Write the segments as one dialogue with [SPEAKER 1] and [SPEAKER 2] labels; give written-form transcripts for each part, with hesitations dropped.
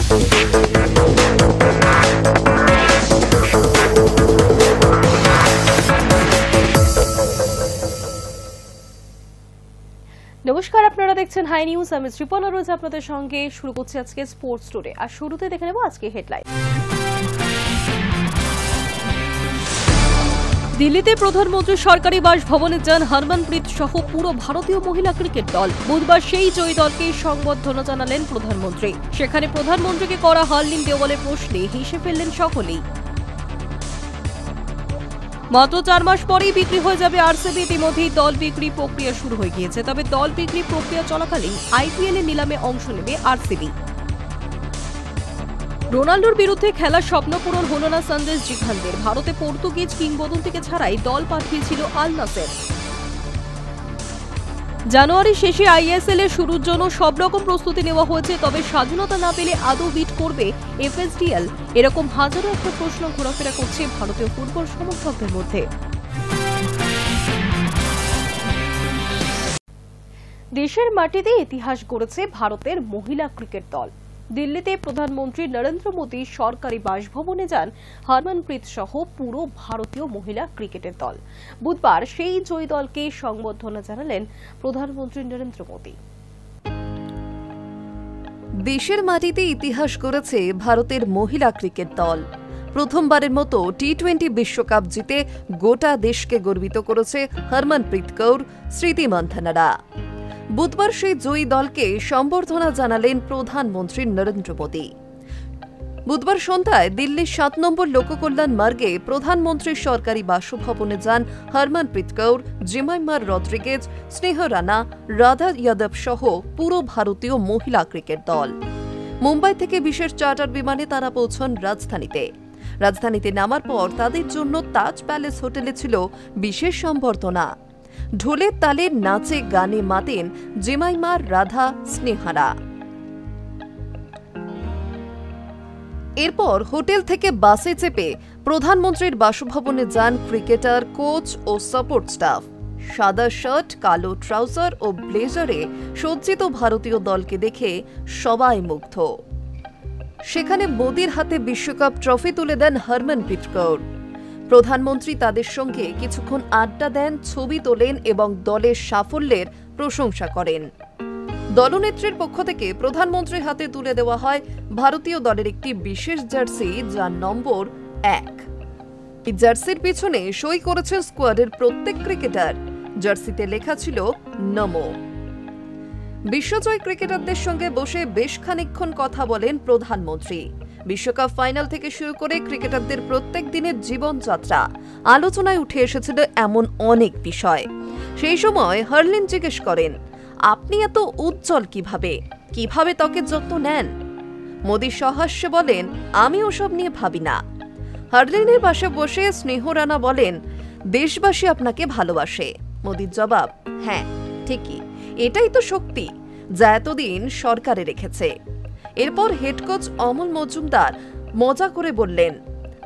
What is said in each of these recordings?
[SPEAKER 1] নমস্কার, আপনারা দেখছেন হাই নিউজ। আমি শ্রীপনা রোজ আপনাদের সঙ্গে শুরু করছি আজকে স্পোর্টস টুডে। আর শুরুতে দেখে নেব আজকে হেডলাইন। দিল্লিতে প্রধানমন্ত্রী সরকারি বাসভবনে যান হরমনপ্রীত সহ পুরো ভারতীয় মহিলা ক্রিকেট দল। বুধবার সেই জয়ী দলকে সংবর্ধনা জানালেন প্রধানমন্ত্রী। সেখানে প্রধানমন্ত্রীকে করা হার্লিন দেওয়ালের প্রশ্নে হেসে ফেললেন সকলেই। মাত্র 4 মাস পরেই বিক্রি হয়ে যাবে আরসিবি। ইতিমধ্যেই দল বিক্রি প্রক্রিয়া শুরু হয়ে গিয়েছে। তবে দল বিক্রি প্রক্রিয়া চলাকালীন আইপিএল এ নিলামে অংশ নেবে আরসিবি। রোনাল্ডোর বিরুদ্ধে খেলার স্বপ্ন পূরণ হল না সন্দেশ জিঘানদের। ভারতে পর্তুগিজ কিংবদন্তিকে ছাড়াই দল পাঠিয়েছিল আল নাসের। জানুয়ারি শেষে আইএসএল এর শুরুর জন্য সব রকম প্রস্তুতি নেওয়া হয়েছে। তবে স্বাধীনতা না পেলে আদৌ বিট করবে এফএসডিএল? এরকম হাজারো একটা প্রশ্ন ঘোরাফেরা করছে ভারতীয় ফুটবল সমর্থকদের মধ্যে। দেশের মাটিতে ইতিহাস গড়েছে ভারতের মহিলা ক্রিকেট দল। দিল্লিতে প্রধানমন্ত্রী নরেন্দ্র মোদী সরকারি বাসভবনে যান হরমনপ্রীত সহ পুরো ভারতীয় মহিলা ক্রিকেটের দল। বুধবার সেই জয়ী দলকে সংবর্ধনা জানালেন প্রধানমন্ত্রী নরেন্দ্র মোদী।
[SPEAKER 2] দেশের মাটিতে ইতিহাস গড়েছে ভারতের মহিলা ক্রিকেট দল। প্রথমবারের মতো টি-20 বিশ্বকাপ জিতে গোটা দেশকে গর্বিত করেছে হরমনপ্রীত কৌর, স্মৃতি মান্ধানারা। বুধবার সেই জয়ী দলকে সম্বর্ধনা জানালেন প্রধানমন্ত্রী নরেন্দ্র মোদী। বুধবার সন্ধ্যায় দিল্লির 7 নম্বর লোককল্যাণ মার্গে প্রধানমন্ত্রীর সরকারি বাসভবনে যান হরমনপ্রীত কৌর, জিমাইমা রদ্রিগেজ, স্নেহ রানা, রাধা যাদব সহ পুরো ভারতীয় মহিলা ক্রিকেট দল। মুম্বাই থেকে বিশেষ চার্টার বিমানে তারা পৌঁছন রাজধানীতে নামার পর তাদের জন্য তাজ প্যালেস হোটেলে ছিল বিশেষ সম্বর্ধনা। ঢোলের তালে নাচে গানে মাতেন জিমাইমা, রাধা, স্নেহারা। এরপর হোটেল থেকে বাসে চেপে প্রধানমন্ত্রীর বাসভবনে যান ক্রিকেটার, কোচ ও সাপোর্ট স্টাফ। সাদা শার্ট, কালো ট্রাউজার ও ব্লেজারে সজ্জিত ভারতীয় দলকে দেখে সবাই মুগ্ধ। সেখানে মোদির হাতে বিশ্বকাপ ট্রফি তুলে দেন হরমনপ্রীত কৌর। প্রধানমন্ত্রী তাদের সঙ্গে কিছুক্ষণ আড্ডা দেন, ছবি তোলেন এবং দলের সাফল্যের প্রশংসা করেন। দলনেত্রীর পক্ষ থেকে প্রধানমন্ত্রীর হাতে তুলে দেওয়া হয় ভারতীয় দলের একটি বিশেষ জার্সি, যার নম্বর 1। এই জার্সির পিছনে সই করেছেন স্কোয়াডের প্রত্যেক ক্রিকেটার। জার্সিতে লেখা ছিল নমো। বিশ্বজয় ক্রিকেটারদের সঙ্গে বসে বেশ খানিকক্ষণ কথা বলেন প্রধানমন্ত্রী। বিশ্বকাপ ফাইনাল থেকে শুরু করে ক্রিকেটারদের প্রত্যেক দিনের জীবনযাত্রা আলোচনায় উঠে এসেছিল এমন অনেক বিষয়। সেই সময় হার্লিন জিজ্ঞেস করেন, আপনি এত উজ্জ্বল কিভাবে ত্বকের যত্ন নেন? মোদী সহাস্যে বলেন, আমি ওসব নিয়ে ভাবি না। হার্লিনের পাশে বসে স্নেহ রানা বলেন, দেশবাসী আপনাকে ভালোবাসে। মোদীর জবাব, হ্যাঁ ঠিকই, এটাই তো শক্তি যা এতদিন সরকারে রেখেছে। এরপর হেড কোচ অমল মজুমদার মজা করে বললেন,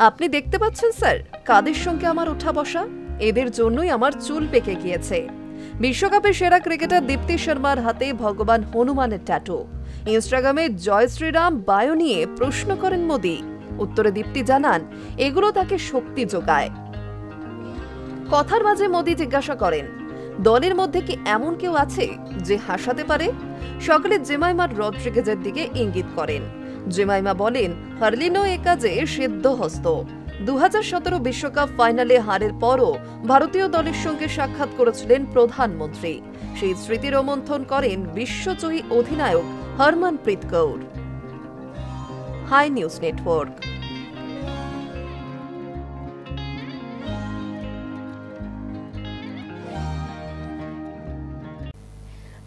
[SPEAKER 2] আপনি দেখতে পাচ্ছেন স্যার কাদের সঙ্গে আমার ওঠা বসা? এদের জন্যই আমার চুল পেকে গিয়েছে। বিশ্বকাপের সেরা ক্রিকেটার দীপ্তি শর্মার হাতে ভগবান হনুমানের ট্যাটু। ইনস্টাগ্রামে জয় শ্রীরাম বায়ো নিয়ে প্রশ্ন করেন মোদী। উত্তরে দীপ্তি জানান, এগুলো তাকে শক্তি যোগায়। কথার মাঝে মোদী জিজ্ঞাসা করেন, দলের মধ্যে কি এমন কেউ আছে যে হাসাতে পারে? সকলে জিমাইমা রদ্রিগেজের দিকে ইঙ্গিত করেন। জিমাইমা বলেন, হার্লিনও এ কাজে সিদ্ধহস্ত। 2017 বিশ্বকাপ ফাইনালে হারের পরও ভারতীয় দলের সঙ্গে সাক্ষাৎ করেছিলেন প্রধানমন্ত্রী। সেই স্মৃতি রোমন্থন করেন বিশ্বজয়ী অধিনায়ক Harmanpreet Kaur. Hi news network.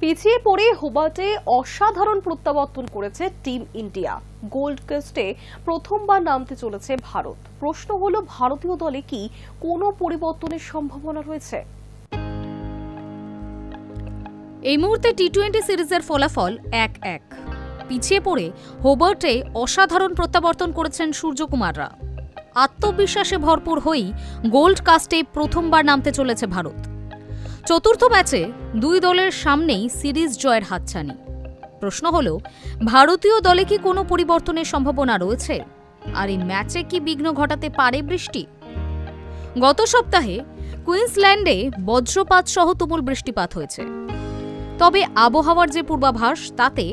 [SPEAKER 1] পিছিয়ে পড়ে হোবার্টে অসাধারণ প্রত্যাবর্তন করেছে টিম ইন্ডিয়া। গোল্ড কাস্টে প্রথমবার নামতে চলেছে ভারত। প্রশ্ন হলো, ভারতীয় দলে কি কোনো পরিবর্তনের সম্ভাবনা রয়েছে?
[SPEAKER 3] এই মুহূর্তে টি-20 সিরিজের ফলাফল 1-1। পিছিয়ে পড়ে হোবার্টে অসাধারণ প্রত্যাবর্তন করেছেন সূর্যকুমাররা। আত্মবিশ্বাসে ভরপুর হয়েই গোল্ড কাস্টে প্রথমবার নামতে চলেছে ভারত। চতুর্থ ম্যাচে দুই দলের সামনেই সিরিজ জয়ের হাতছানি। প্রশ্ন হলো, ভারতীয় দলে কি কোনো পরিবর্তনের সম্ভাবনা রয়েছে? আর এই ম্যাচে কি বিঘ্ন ঘটাতে পারে বৃষ্টি? গত সপ্তাহে কুইন্সল্যান্ডে বজ্রপাত সহ তুমুল বৃষ্টিপাত হয়েছে। তবে আবহাওয়ার যে পূর্বাভাস, তাতে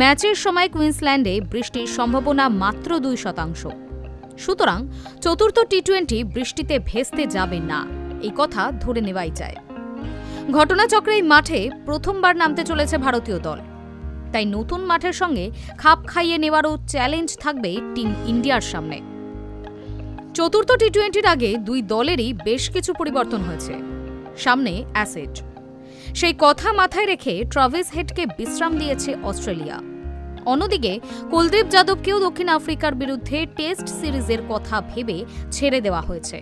[SPEAKER 3] ম্যাচের সময় কুইন্সল্যান্ডে বৃষ্টির সম্ভাবনা মাত্র 2%। সুতরাং চতুর্থ টি-20 বৃষ্টিতে ভেস্তে যাবে না, এই কথা ধরে নেওয়াই যায়। ঘটনাচক্রে এই মাঠে প্রথমবার নামতে চলেছে ভারতীয় দল, তাই নতুন মাঠের সঙ্গে খাপ খাইয়ে নেওয়ারও চ্যালেঞ্জ থাকবে টিম ইন্ডিয়ার সামনে। চতুর্থ টি-20-র আগে দুই দলেরই বেশ কিছু পরিবর্তন হয়েছে। সামনে অ্যাসেজ, সেই কথা মাথায় রেখে ট্রাভিস হেডকে বিশ্রাম দিয়েছে অস্ট্রেলিয়া। অন্যদিকে কুলদীপ যাদবকেও দক্ষিণ আফ্রিকার বিরুদ্ধে টেস্ট সিরিজের কথা ভেবে ছেড়ে দেওয়া হয়েছে।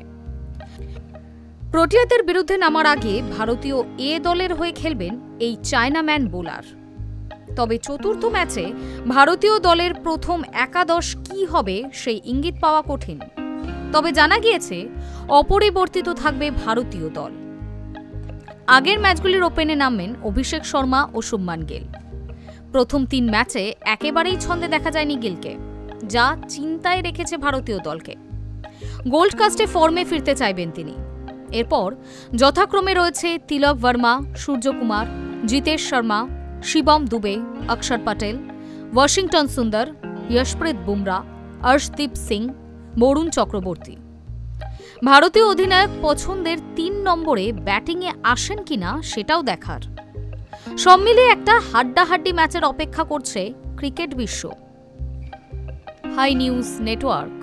[SPEAKER 3] প্রোটিয়াদের বিরুদ্ধে নামার আগে ভারতীয় এ দলের হয়ে খেলবেন এই চায়নাম্যান বোলার। তবে চতুর্থ ম্যাচে ভারতীয় দলের প্রথম একাদশ কি হবে সেই ইঙ্গিত পাওয়া কঠিন। তবে জানা গিয়েছে অপরিবর্তিত থাকবে ভারতীয় দল। আগের ম্যাচগুলির ওপেনে নামবেন অভিষেক শর্মা ও শুভমান গিল। প্রথম 3 ম্যাচে একেবারেই ছন্দে দেখা যায়নি গিলকে, যা চিন্তায় রেখেছে ভারতীয় দলকে। গোল্ড কাস্টে ফর্মে ফিরতে চাইবেন তিনি। এরপর যথাক্রমে রয়েছে তিলক ভার্মা, সূর্যকুমার, জিতেশ শর্মা, শিবম দুবে, অক্ষর পটেল, ওয়াশিংটন সুন্দর, যশপ্রীত বুমরা, অর্শদীপ সিং, বরুণ চক্রবর্তী। ভারতীয় অধিনায়ক পছন্দের 3 নম্বরে ব্যাটিংয়ে আসেন কিনা সেটাও দেখার। সব মিলিয়ে একটা হাড্ডাহাড্ডি ম্যাচের অপেক্ষা করছে ক্রিকেট বিশ্ব। High news network.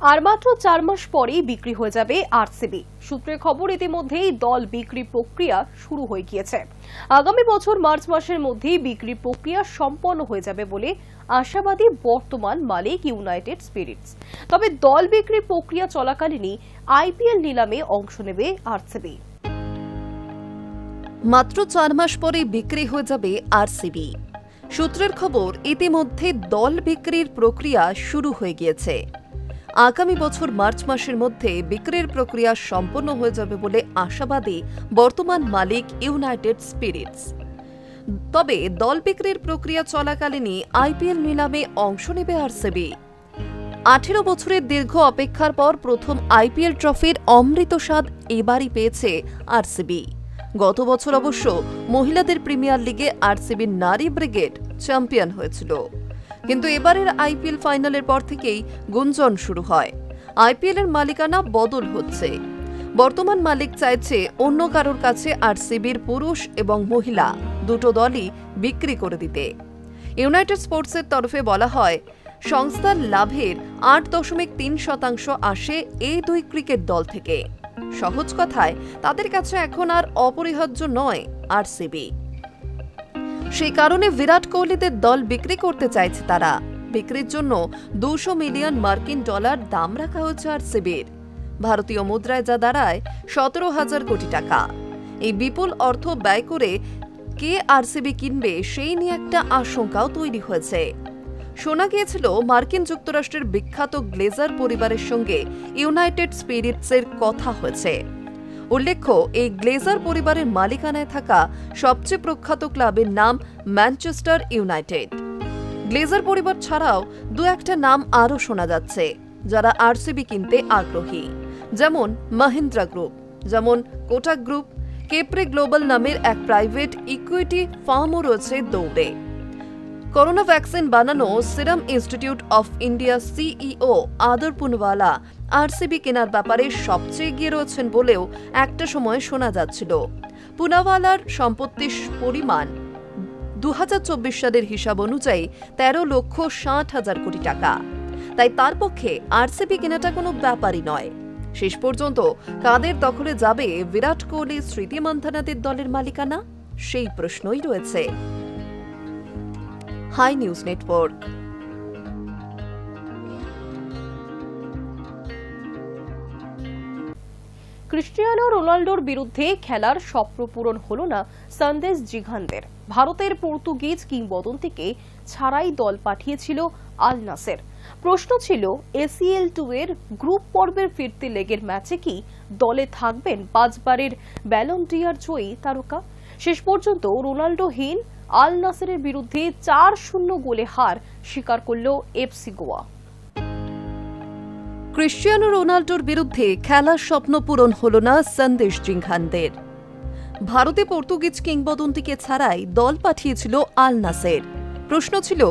[SPEAKER 1] আর মাত্র 4 মাস পরেই বিক্রি হয়ে যাবে আরসিবি। সূত্রের খবর, ইতিমধ্যেই দল বিক্রি প্রক্রিয়া শুরু হয়ে গিয়েছে। আগামী বছর মার্চ মাসের মধ্যেই বিক্রি প্রক্রিয়া সম্পন্ন হয়ে যাবে বলে আশাবাদী বর্তমান মালিক ইউনাইটেড স্পিরিটস। তবে দল বিক্রি প্রক্রিয়া চলাকালীনই আইপিএল নিলামে অংশ নেবে আরসিবি।
[SPEAKER 2] মাত্র 4 মাস পরে বিক্রি হয়ে যাবে আরসিবি। সূত্রের খবর, ইতিমধ্যে দল বিক্রির প্রক্রিয়া শুরু হয়ে গিয়েছে। আগামী বছর মার্চ মাসের মধ্যে বিক্রির প্রক্রিয়া সম্পন্ন হয়ে যাবে বলে আশাবাদী বর্তমান মালিক ইউনাইটেড স্পিরিটস। তবে দল বিক্রির প্রক্রিয়া চলাকালীনই আইপিএল নিলামে অংশ নেবে আরসিবি। 18 বছরের দীর্ঘ অপেক্ষার পর প্রথম আইপিএল ট্রফির অমৃত স্বাদ এবারই পেয়েছে আরসিবি। গত বছর অবশ্য মহিলাদের প্রিমিয়ার লিগে আরসিবির নারী ব্রিগেড চ্যাম্পিয়ন হয়েছিল। কিন্তু এবারের আইপিএল ফাইনালের পর থেকেই গুঞ্জন শুরু হয়, আইপিএল এর মালিকানা বদল হচ্ছে। বর্তমান মালিক চাইছে অন্য কারোর কাছে আরসিবির পুরুষ এবং মহিলা দুটো দলই বিক্রি করে দিতে। ইউনাইটেড স্পোর্টসের তরফে বলা হয়, সংস্থার লাভের 8.3% আসে এই দুই ক্রিকেট দল থেকে। সহজ কথায়, তাদের কাছে এখন আর অপরিহার্য নয় আরসিবি। সেই কারণে বিরাট কোহলিদের দল বিক্রি করতে চাইছে তারা। বিক্রির জন্য $200 মিলিয়ন দাম রাখা হয়েছে আরসিবির। ভারতীয় মুদ্রায় যা দাঁড়ায় 17,000 কোটি টাকা। এই বিপুল অর্থ ব্যয় করে কে আরসিবি কিনবে সেই নিয়ে একটা আশঙ্কাও তৈরি হয়েছে। শোনা গিয়েছিল মার্কিন যুক্তরাষ্ট্রের বিখ্যাত গ্লেজার পরিবারের সঙ্গে ইউনাইটেড স্পিরিটসের কথা হয়েছে। উল্লেখ্য, এই গ্লেজার পরিবারের মালিকানায় থাকা সবচেয়ে প্রখ্যাত ক্লাবের নাম ম্যানচেস্টার ইউনাইটেড। গ্লেজার পরিবার ছাড়াও 2-1টা নাম আরও শোনা যাচ্ছে যারা আরসিবি কিনতে আগ্রহী, যেমন মাহিন্দ্রা গ্রুপ, যেমন কোটাক গ্রুপ, কেপ্রে গ্লোবাল নামের এক প্রাইভেট ইকুইটি ফার্মও রয়েছে দৌড়ে। করোনা ভ্যাকসিন বানানো serum institute of India CEO আদর পুনওয়ালা আরসিবি কেনার ব্যাপারে সবচেয়ে এগিয়ে রয়েছেন বলেও একটা সময় শোনা যাচ্ছিল। পুনাওয়ালার সম্পত্তির পরিমাণ 2024 সালের হিসাব অনুযায়ী 13,60,000 কোটি টাকা। তাই তার পক্ষে আরসিবি কেনাটা কোনো ব্যাপারই নয়। শেষ পর্যন্ত কাদের দখলে যাবে বিরাট কোহলি, স্মৃতি মান্ধানাদের দলের মালিকানা, সেই প্রশ্নই রয়েছে। High news network.
[SPEAKER 1] ক্রিস্টিয়ানো রোনাল্ডোর বিরুদ্ধে খেলার স্বপ্ন পূরণ হল না সন্দেশ জিঘানদের। ভারতের পর্তুগিজ কিংবদন্তিকে ছাড়াই দল পাঠিয়েছিল আল নাসের। প্রশ্ন ছিল ACL-2 এর গ্রুপ পর্বের ফিরতি লেগের ম্যাচে কি দলে থাকবেন 5 বারের ব্যালন ডি'অর জয়ী তারকা? শেষ পর্যন্ত রোনাল্ডোহীন আল নাসেরের বিরুদ্ধে 4-0 গোলে হার স্বীকার করল FC গোয়া।
[SPEAKER 2] ক্রিশ্চিয়ানো রোনাল্ডোর বিরুদ্ধে খেলার স্বপ্ন পূরণ হল না সন্দেশ জিংখানদের। ভারতে পর্তুগিজ কিংবদন্তিকে ছাড়াই দল পাঠিয়েছিল আল নাসের। প্রশ্ন ছিল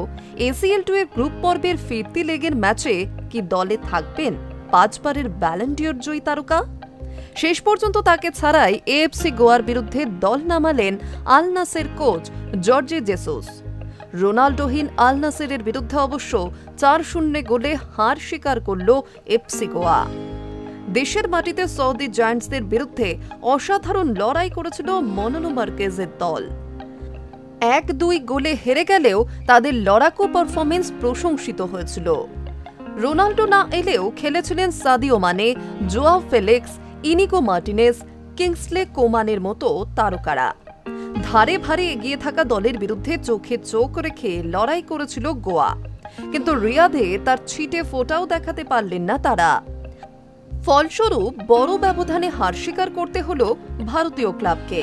[SPEAKER 2] ACL-2 এর গ্রুপ পর্বের ফিরতি লেগের ম্যাচে কি দলে থাকবেন 5 বারের ব্যালন ডি'অর জয়ী তারকা? শেষ পর্যন্ত তাকে ছাড়াই AFC গোয়ার বিরুদ্ধে দল নামালেন আল নাসের কোচ জর্জে জেসুস। রোনাল্ডোহীন আল নাসেরের বিরুদ্ধে অবশ্য 4-0 গোলে হার স্বীকার করল FC গোয়া। দেশের মাটিতে সৌদি জায়ান্টসদের বিরুদ্ধে অসাধারণ লড়াই করেছিল মনোলো মার্কেজের দল। 1-2 গোলে হেরে গেলেও তাদের লড়াকু পারফরমেন্স প্রশংসিত হয়েছিল। রোনাল্ডো না এলেও খেলেছিলেন Sadio Mane, Joao Felix, Inigo Martinez, Kingsley কোমানের মতো তারকারা। ধারে ভারে এগিয়ে থাকা দলের বিরুদ্ধে চোখে চোখ রেখে লড়াই করেছিল গোয়া, কিন্তু রিয়াদে তার ছিটে ফোঁটাও দেখাতে পারলেন না তারা। ফলস্বরূপ বড় ব্যবধানে হার স্বীকার করতে হল ভারতীয় ক্লাবকে।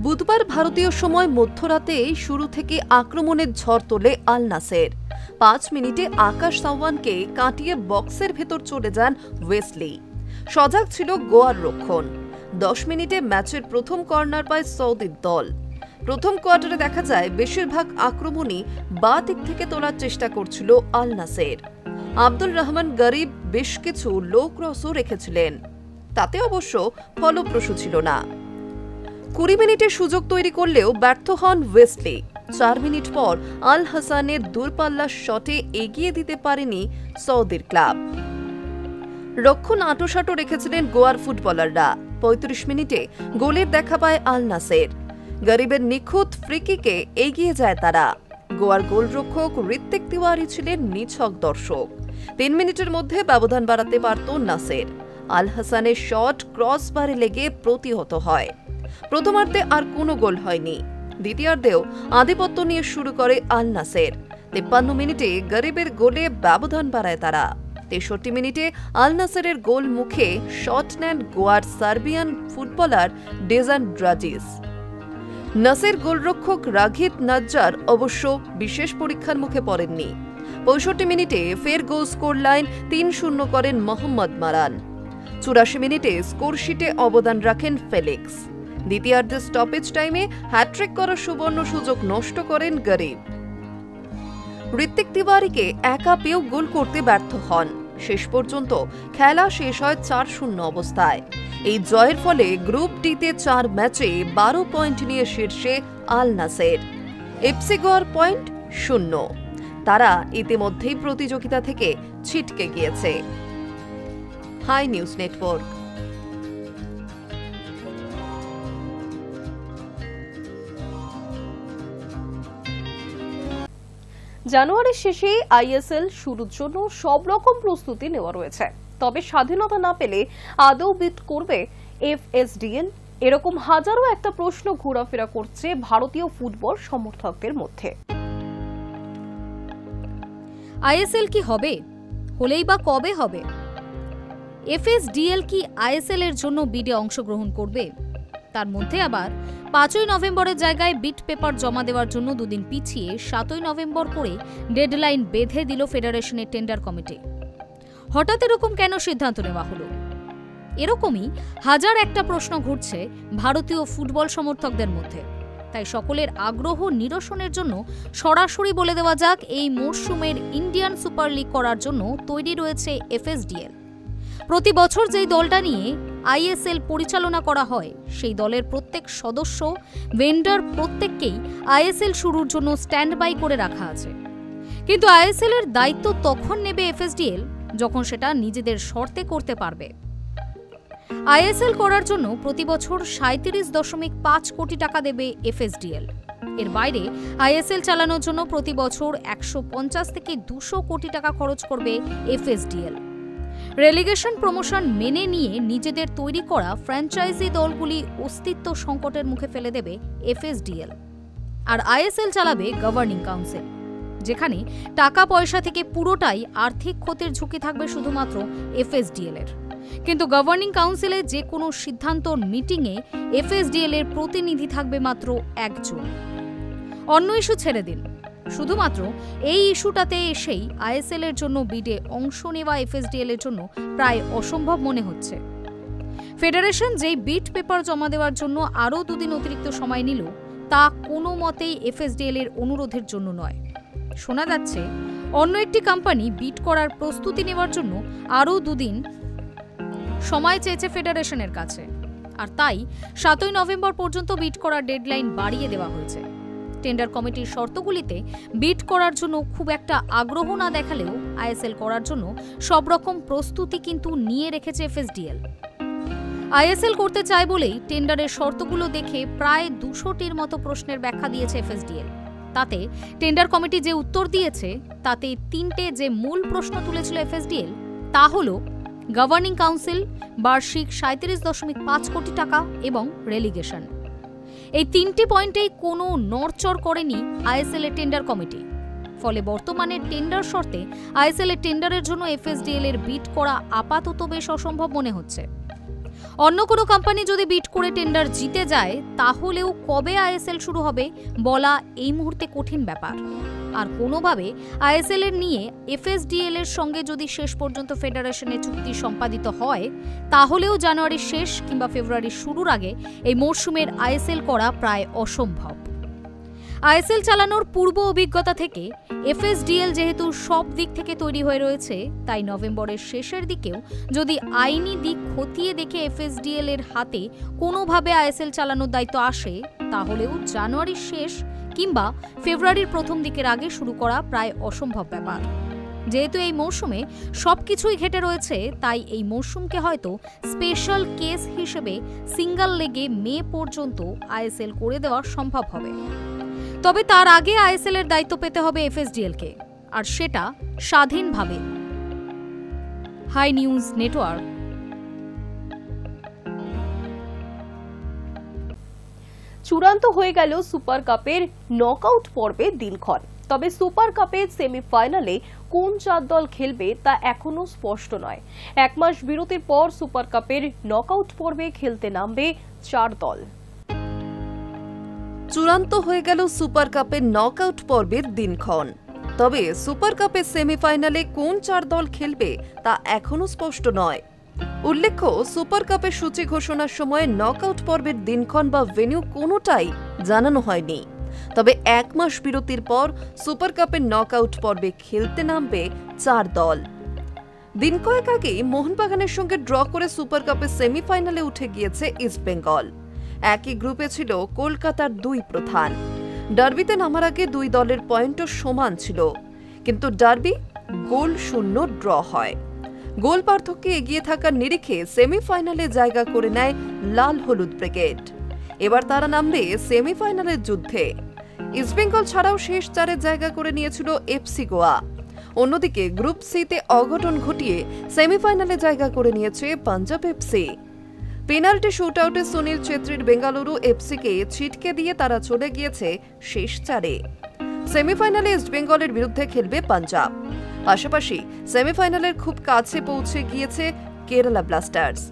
[SPEAKER 2] বুধবার ভারতীয় সময় মধ্যরাতে শুরু থেকে আক্রমণের ঝড় তোলে আল নাসের। 5 মিনিটে আকাশ সাওয়ানকে কাটিয়ে বক্সের ভেতর চলে যান ওয়েসলি। সজাগ ছিল গোয়ার রক্ষণ। 10 মিনিটে ম্যাচের প্রথম কর্নার পায় সৌদির দল। প্রথম কোয়ার্টারে দেখা যায় বেশিরভাগ আক্রমণই বাঁ দিক থেকে তোলার চেষ্টা করছিল আল নাসের। আব্দুল রহমান গরিব বেশ কিছু লো ক্রসও রেখেছিলেন, তাতে অবশ্য ফলপ্রসূ ছিল না। 20 মিনিটে সুযোগ তৈরি করলেও ব্যর্থ হন ওয়েসলি। 4 মিনিট পর আল হাসানের দূরপাল্লার শটে এগিয়ে দিতে পারেনি সৌদির ক্লাব। রক্ষণ আঁটোসাঁটো রেখেছিলেন গোয়ার ফুটবলাররা। 35 মিনিটে গোলের দেখা পায় আল নাসের। গরিবের নিখুঁত ফ্রিকিকে এগিয়ে যায় তারা। গোয়ার গোলরক্ষক ঋত্বিক তিওয়ারি ছিলেন নিছক দর্শক। 3 মিনিটের মধ্যে ব্যবধান বাড়াতে পারত নাসের। আল হাসানের শট ক্রসবারে লেগে প্রতিহত হয়। প্রথমার্ধে আর কোনো গোল হয়নি। দ্বিতীয়ার্ধেও আধিপত্য নিয়ে শুরু করে আল নাসের। 53 মিনিটে গরিবের গোলে ব্যবধান বাড়ায় তারা। 63 মিনিটে আল নাসেরের গোল মুখে শট নেন গোয়ার সার্বিয়ান ফুটবলার ডেজান ড্রাজিস। নাসের গোলরক্ষক রাঘিত নাজ্জার অবশ্য বিশেষ পরীক্ষার মুখে পড়েননি। 65 মিনিটে ফের গোল স্কোর লাইন 3-0 করেন মোহাম্মদ মারান। 84 মিনিটে স্কোরশিটে অবদান রাখেন ফেলিক্স। দ্বিতীয়ার্ধে স্টপেজ টাইমে হ্যাট্রিক করার সুবর্ণ সুযোগ নষ্ট করেন গরিব। ঋত্বিক তিওয়ারিকে একা পেয়েও গোল করতে ব্যর্থ হন। শেষ পর্যন্ত খেলা শেষ হয় 4-0 অবস্থায়। এই জয়ের ফলে গ্রুপ ডিতে 4 ম্যাচে 12 পয়েন্ট নিয়ে শীর্ষে আল নাসের। FC গোয়ার পয়েন্ট 0। তারা ইতিমধ্যেই প্রতিযোগিতা থেকে ছিটকে গিয়েছে। Hi news network.
[SPEAKER 1] জানুয়ারির শেষে ISL শুরুর জন্য সব রকম প্রস্তুতি নেওয়া রয়েছে। তবে স্বাধীনতা না পেলে আদৌ বিট করবে FSDL? এরকম হাজারো একটা প্রশ্ন ঘোরাফেরা করছে ভারতীয় ফুটবল সমর্থকদের মধ্যে।
[SPEAKER 3] ISL কি হবে? হলেই বা কবে হবে? FSDL কি ISL এর জন্য বিডে অংশগ্রহণ করবে? তার মধ্যে আবার 5ই নভেম্বরের জায়গায় বিট পেপার জমা দেওয়ার জন্য 2 দিন পিছিয়ে 7ই নভেম্বর করে ডেডলাইন বেঁধে দিল ফেডারেশনের টেন্ডার কমিটি। হঠাৎ এরকম কেন সিদ্ধান্ত নেওয়া হলো? এরকমই হাজার একটা প্রশ্ন ঘুরছে ভারতীয় ফুটবল সমর্থকদের মধ্যে। তাই সকলের আগ্রহ নিরসনের জন্য সরাসরি বলে দেওয়া যাক, এই মরশুমের ইন্ডিয়ান সুপার লিগ করার জন্য তৈরি রয়েছে FSDL। প্রতি বছর যেই দলটা নিয়ে ISL পরিচালনা করা হয়, সেই দলের প্রত্যেক সদস্য, ভেন্ডার প্রত্যেককেই ISL শুরুর জন্য স্ট্যান্ড বাই করে রাখা আছে। কিন্তু ISL এর দায়িত্ব তখন নেবে FSDL যখন সেটা নিজেদের শর্তে করতে পারবে। ISL করার জন্য প্রতি বছর 37.5 কোটি টাকা দেবে FSDL। এর বাইরে ISL চালানোর জন্য প্রতি বছর 150 থেকে 200 কোটি টাকা খরচ করবে FSDL। রেলিগেশন প্রমোশন মেনে নিয়ে নিজেদের তৈরি করা ফ্র্যাঞ্চাইজি দলগুলি অস্তিত্ব সংকটের মুখে ফেলে দেবে FSDL। আর ISL চালাবে গভর্নিং কাউন্সিল। যেখানে টাকা পয়সা থেকে পুরোটাই আর্থিক ক্ষতির ঝুঁকি থাকবে শুধুমাত্র এফএসডিএল এর। কিন্তু গভর্নিং কাউন্সিলে যে কোনো সিদ্ধান্তর মিটিংয়ে এফএসডিএল এর প্রতিনিধি থাকবে মাত্র একজন। অন্য ইস্যু ছেড়ে দিন, শুধুমাত্র এই ইস্যুটাতে এসেই আইএসএল এর জন্য বিডে অংশ নেওয়া এফএসডিএল এর জন্য প্রায় অসম্ভব মনে হচ্ছে। ফেডারেশন যেই বিট পেপার জমা দেওয়ার জন্য আরও 2 দিন অতিরিক্ত সময় নিল, তা কোনো মতেই এফএসডিএল এর অনুরোধের জন্য নয়। শোনা যাচ্ছে অন্য একটি কোম্পানি বিট করার প্রস্তুতি নেওয়ার জন্য আরও 2 দিন সময় চেয়েছে ফেডারেশনের কাছে, আর তাই 7 নভেম্বর পর্যন্ত বিট করার ডেডলাইন বাড়িয়ে দেওয়া হয়েছে। টেন্ডার কমিটির শর্তগুলিতে বিট করার জন্য খুব একটা আগ্রহ না দেখালেও আইএসএল করার জন্য সব রকম প্রস্তুতি কিন্তু নিয়ে রেখেছে এফএসডিএল। আইএসএল করতে চায় বলেই টেন্ডারের শর্তগুলো দেখে প্রায় 200টির মতো প্রশ্নের ব্যাখ্যা দিয়েছে এফএসডিএল। তাতে টেন্ডার কমিটি যে উত্তর দিয়েছে তাতে 3টে যে মূল প্রশ্ন তুলেছিল এফএসডিএল, তা হলো গভর্নিং কাউন্সিল, বার্ষিক 37.5 কোটি টাকা এবং রেলিগেশন। এই 3টি পয়েন্টেই কোনো নড়চড় করেনি আইএসএল এর টেন্ডার কমিটি। ফলে বর্তমানে টেন্ডার শর্তে আইএসএল এর টেন্ডারের জন্য এফএসডিএল এর বিট করা আপাতত বেশ অসম্ভব মনে হচ্ছে। অন্য কোনো কোম্পানি যদি বিট করে টেন্ডার জিতে যায়, তাহলেও কবে আইএসএল শুরু হবে বলা এই মুহূর্তে কঠিন ব্যাপার। আর কোনোভাবে আইএসএল এর নিয়ে এফএসডিএল এর সঙ্গে যদি শেষ পর্যন্ত ফেডারেশনের চুক্তি সম্পাদিত হয়, তাহলেও জানুয়ারির শেষ কিংবা ফেব্রুয়ারির শুরুর আগে এই মরশুমের আইএসএল করা প্রায় অসম্ভব। আইএসএল চালানোর পূর্ব অভিজ্ঞতা থেকে এফএসডিএল যেহেতু সব দিক থেকে তৈরি হয়ে রয়েছে, তাই নভেম্বরের শেষের দিকেও যদি আইনি দিক খতিয়ে দেখে এফএসডিএল এর হাতে কোনোভাবে আইএসএল চালানোর দায়িত্ব আসে, তাহলেও জানুয়ারির শেষ কিংবা ফেব্রুয়ারির প্রথম দিকের আগে শুরু করা প্রায় অসম্ভব ব্যাপার। যেহেতু এই মৌসুমে সবকিছুই ঘেটে রয়েছে, তাই এই মৌসুমকে হয়তো স্পেশাল কেস হিসেবে সিঙ্গল লেগে মে পর্যন্ত আইএসএল করে দেওয়া সম্ভব হবে। তবে তার আগে আইএসএল এর দায়িত্ব পেতে হবে এফএসডিএল কে, আর সেটা স্বাধীনভাবে। Hi news network.
[SPEAKER 1] চূড়ান্ত হয়ে গেল সুপার কাপের নকআউট পর্বের দিনক্ষণ। তবে সুপার কাপের সেমিফাইনালে কোন 4 দল খেলবে তা এখনো স্পষ্ট নয়। 1 মাস বিরতির পর সুপার কাপের নকআউট পর্বে খেলতে নামবে 4 দল।
[SPEAKER 2] চূড়ান্ত হয়ে গেল সুপার কাপের নকআউট পর্বের দিনক্ষণ। তবে সুপার কাপের সেমিফাইনালে কোন 4 দল খেলবে তা এখনো স্পষ্ট নয়। উল্লেখ্য, সুপার কাপের সূচি ঘোষণার সময় নকআউট পর্বের দিনক্ষণ বা ভেন্যু কোনোটাই জানানো হয়নি। তবে 1 মাস বিরতির পর সুপার কাপের নকআউট পর্বে খেলতে নামবে 4 দল। দিন কয়েক আগে মোহনবাগানের সঙ্গে ড্র করে সুপার কাপের সেমিফাইনালে উঠে গিয়েছে ইস্টবেঙ্গল। একই গ্রুপে ছিল কলকাতার 2 প্রধান। ডার্বিতে নামার আগে 2 দলের পয়েন্টও সমান ছিল, কিন্তু ডার্বি গোল শূন্য ড্র হয়। গোল পার্থক্যে এগিয়ে থাকার নিরিখে সেমিফাইনালে জায়গা করে নেয় লাল হলুদ ব্রিগেড। এবার তারা নামবে সেমিফাইনালের যুদ্ধে। ইস্টবেঙ্গল ছাড়াও শেষ 4-এ জায়গা করে নিয়েছিল এফসি গোয়া। অন্যদিকে গ্রুপ সিতে অঘটন ঘটিয়ে সেমিফাইনালে জায়গা করে নিয়েছে পাঞ্জাব এফসি। পেনাল্টি শুটআউটে সুনীল ছেত্রীর বেঙ্গালুরু এফসিকে ছিটকে দিয়ে তারা চলে গিয়েছে শেষ 4-এ। সেমিফাইনালে ইস্টবেঙ্গলের বিরুদ্ধে খেলবে পাঞ্জাব। পাশাপাশি সেমিফাইনালের খুব কাছে পৌঁছে গিয়েছে কেরালা ব্লাস্টার্স।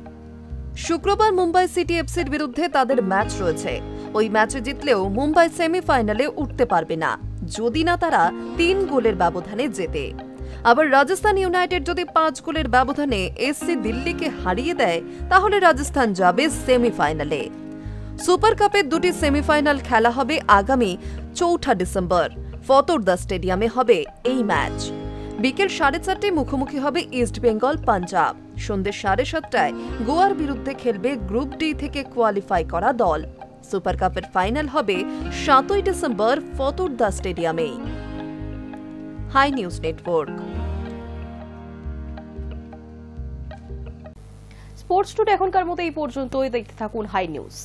[SPEAKER 2] শুক্রবার মুম্বাই সিটি এফসির বিরুদ্ধে তাদের ম্যাচ রয়েছে। ওই ম্যাচে জিতলেও মুম্বাই সেমিফাইনালে উঠতে পারবে না, যদি না তারা 3 গোলের ব্যবধানে জেতে। আবার রাজস্থান ইউনাইটেড যদি 5 গোলের ব্যবধানে এসসি দিল্লিকে হারিয়ে দেয়, তাহলে রাজস্থান যাবে সেমিফাইনালে। সুপার কাপের 2টি সেমিফাইনাল খেলা হবে আগামী 4 ডিসেম্বর। ফতোরদা স্টেডিয়ামে হবে এই ম্যাচ। বিকেল 4:30টায় মুখোমুখি হবে ইস্টবেঙ্গল পাঞ্জাব। সন্ধ্যে 7:30টায় গোয়ার বিরুদ্ধে খেলবে গ্রুপ ডি থেকে কোয়ালিফাই করা দল। সুপার কাপের ফাইনাল হবে 7 ডিসেম্বর ফতোরদা স্টেডিয়ামে। Hi news network.
[SPEAKER 1] Sports today এখনকার মতো এই পর্যন্তই। দেখতে থাকুন হাই নিউজ।